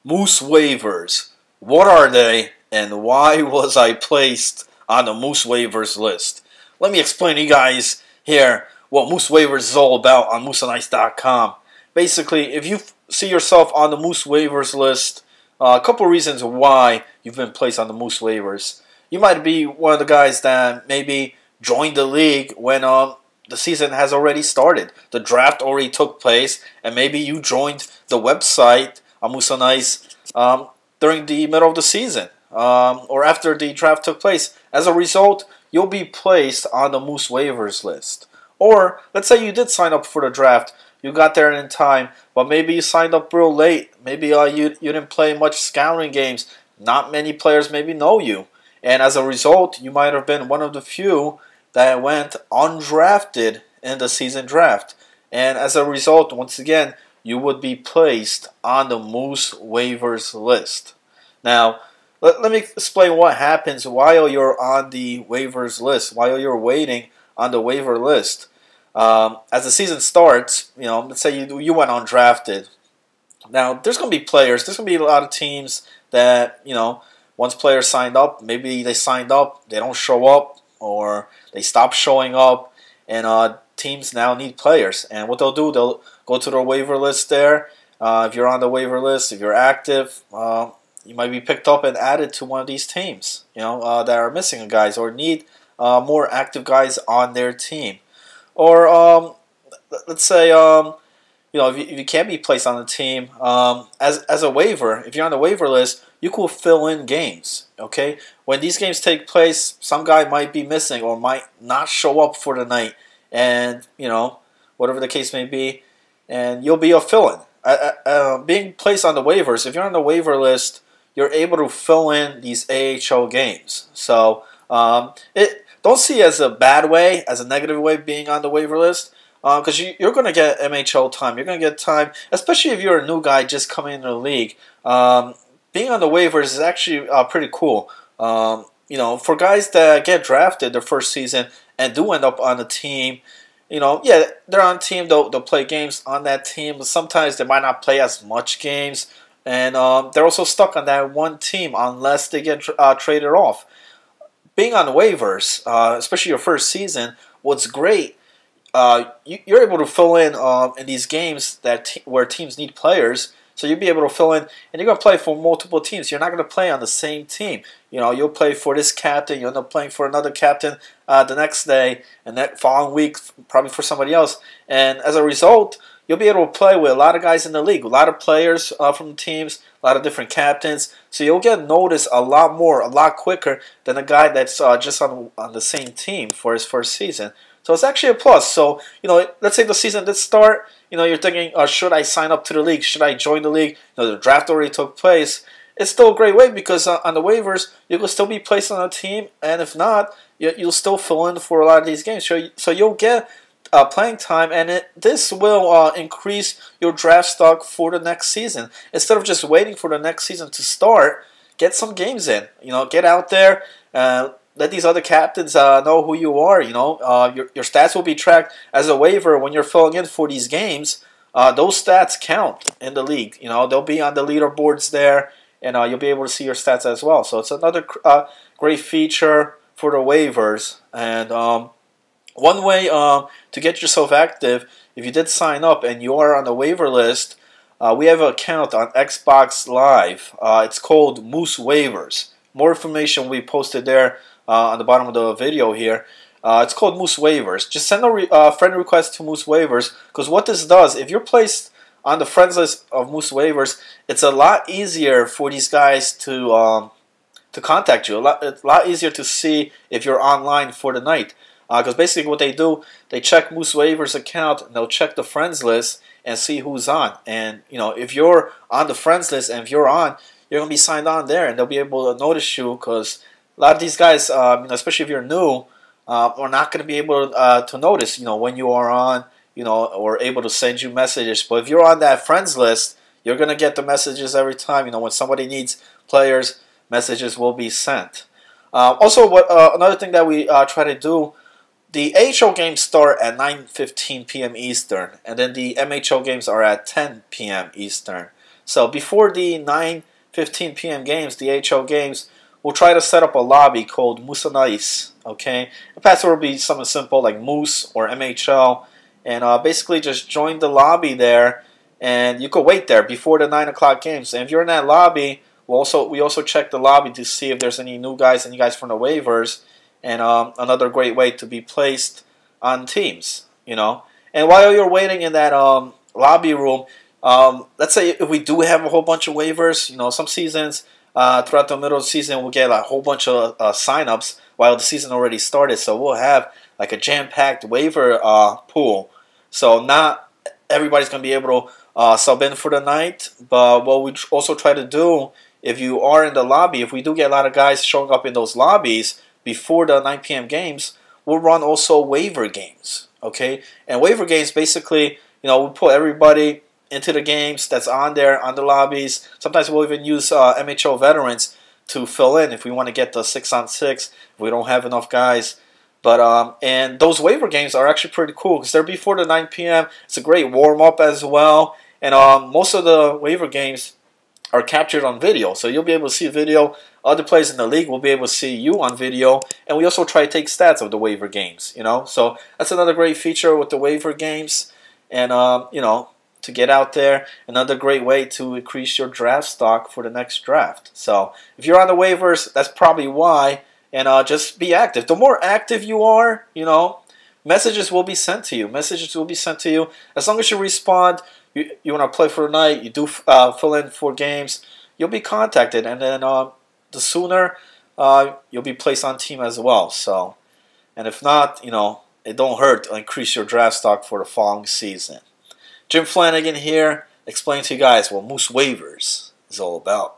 Moose waivers. What are they, and why was I placed on the Moose waivers list? Let me explain to you guys here what Moose waivers is all about on mooseandIce.com. Basically, if you see yourself on the Moose waivers list, a couple reasons why you've been placed on the Moose waivers. You might be one of the guys that maybe joined the league when the season has already started. The draft already took place, and maybe you joined the website on Moose on Ice during the middle of the season or after the draft took place. As a result, you'll be placed on the Moose waivers list. Or let's say you did sign up for the draft. You got there in time, but maybe you signed up real late. Maybe you didn't play much scouting games. Not many players maybe know you. And as a result, you might have been one of the few that went undrafted in the season draft. And as a result, once again, you would be placed on the Moose waivers list. Now, let me explain what happens while you're on the waivers list, while you're waiting on the waiver list. As the season starts, let's say you went undrafted. Now, there's going to be players, there's going to be a lot of teams that, once players signed up, maybe they signed up, they don't show up, or they stop showing up, and teams now need players. And what they'll do, they'll go to their waiver list there. If you're on the waiver list, if you're active, you might be picked up and added to one of these teams, that are missing guys or need more active guys on their team. Or let's say, if you can't be placed on the team, as a waiver, if you're on the waiver list, you could fill in games, okay? When these games take place, some guy might be missing or might not show up for the night, and, whatever the case may be, and you'll be a fill-in. Being placed on the waivers, if you're on the waiver list, you're able to fill in these AHL games. So, don't see it as a bad way, as a negative way, being on the waiver list, because you're going to get MHL time. You're going to get time, especially if you're a new guy just coming into the league. Being on the waivers is actually pretty cool. For guys that get drafted their first season and do end up on the team, they're on the team, they'll play games on that team, but sometimes they might not play as much games, and they're also stuck on that one team unless they get traded off. Being on waivers, especially your first season, what's great, you're able to fill in these games where teams need players. So you'll be able to fill in, and you're going to play for multiple teams. You're not going to play on the same team. You'll play for this captain. You'll end up playing for another captain the next day, and that following week probably for somebody else. And as a result, you'll be able to play with a lot of guys in the league, a lot of players from the teams, a lot of different captains. So you'll get noticed a lot more, a lot quicker than a guy that's just on the same team for his first season. So it's actually a plus. So, let's say the season did start. You're thinking, should I sign up to the league? Should I join the league? The draft already took place. It's still a great way because on the waivers, you will still be placed on a team. And if not, you'll still fill in for a lot of these games. So you'll get playing time, and this will increase your draft stock for the next season. Instead of just waiting for the next season to start, get some games in. Get out there. Let these other captains know who you are. Your stats will be tracked as a waiver when you're filling in for these games. Those stats count in the league. They'll be on the leaderboards there, and you'll be able to see your stats as well. So it's another great feature for the waivers. And one way to get yourself active, if you did sign up and you are on the waiver list, we have an account on Xbox Live. It's called Moose Waivers. More information we posted there on the bottom of the video here. It's called Moose Waivers. Just send a friend request to Moose Waivers, because what this does, if you're placed on the friends list of Moose Waivers, it's a lot easier for these guys to contact you. It's a lot easier to see if you're online for the night. Because basically what they do, they check Moose Waivers account, and they'll check the friends list and see who's on. And if you're on the friends list and if you're on, you're going to be signed on there, and they'll be able to notice you, because a lot of these guys, especially if you're new, are not going to be able to notice, when you are on, or able to send you messages. But if you're on that friends list, you're going to get the messages every time. When somebody needs players, messages will be sent. Also, another thing that we try to do, the AHL games start at 9:15 p.m. Eastern, and then the MHL games are at 10 p.m. Eastern. So before the 9:15 p.m. games, the HL games, we'll try to set up a lobby called Musanais. Okay, the password will be something simple like Moose or MHL, and basically just join the lobby there, and you could wait there before the 9 o'clock games. And if you're in that lobby, we also check the lobby to see if there's any new guys, any guys from the waivers, and another great way to be placed on teams. And while you're waiting in that lobby room, let's say if we do have a whole bunch of waivers, some seasons throughout the middle of the season we'll get a whole bunch of signups while the season already started. So we'll have like a jam-packed waiver pool. So not everybody's going to be able to sub in for the night. But what we also try to do, if you are in the lobby, if we do get a lot of guys showing up in those lobbies before the 9 p.m. games, we'll run also waiver games. Okay, and waiver games basically, we put everybody into the games that's on there, on the lobbies. Sometimes we'll even use MHO veterans to fill in if we want to get the 6-on-6, if we don't have enough guys. But and those waiver games are actually pretty cool because they're before the 9 p.m. It's a great warm-up as well. And most of the waiver games are captured on video. So you'll be able to see video. Other players in the league will be able to see you on video. And we also try to take stats of the waiver games, So that's another great feature with the waiver games. And, to get out there, another great way to increase your draft stock for the next draft. So if you're on the waivers, that's probably why. And just be active. The more active you are, messages will be sent to you. Messages will be sent to you. As long as you respond, you want to play for the night, you do fill in for games, you'll be contacted. And then the sooner, you'll be placed on team as well. So, and if not, it don't hurt to increase your draft stock for the following season. Jim Flanagan here, explaining to you guys what Moose Waivers is all about.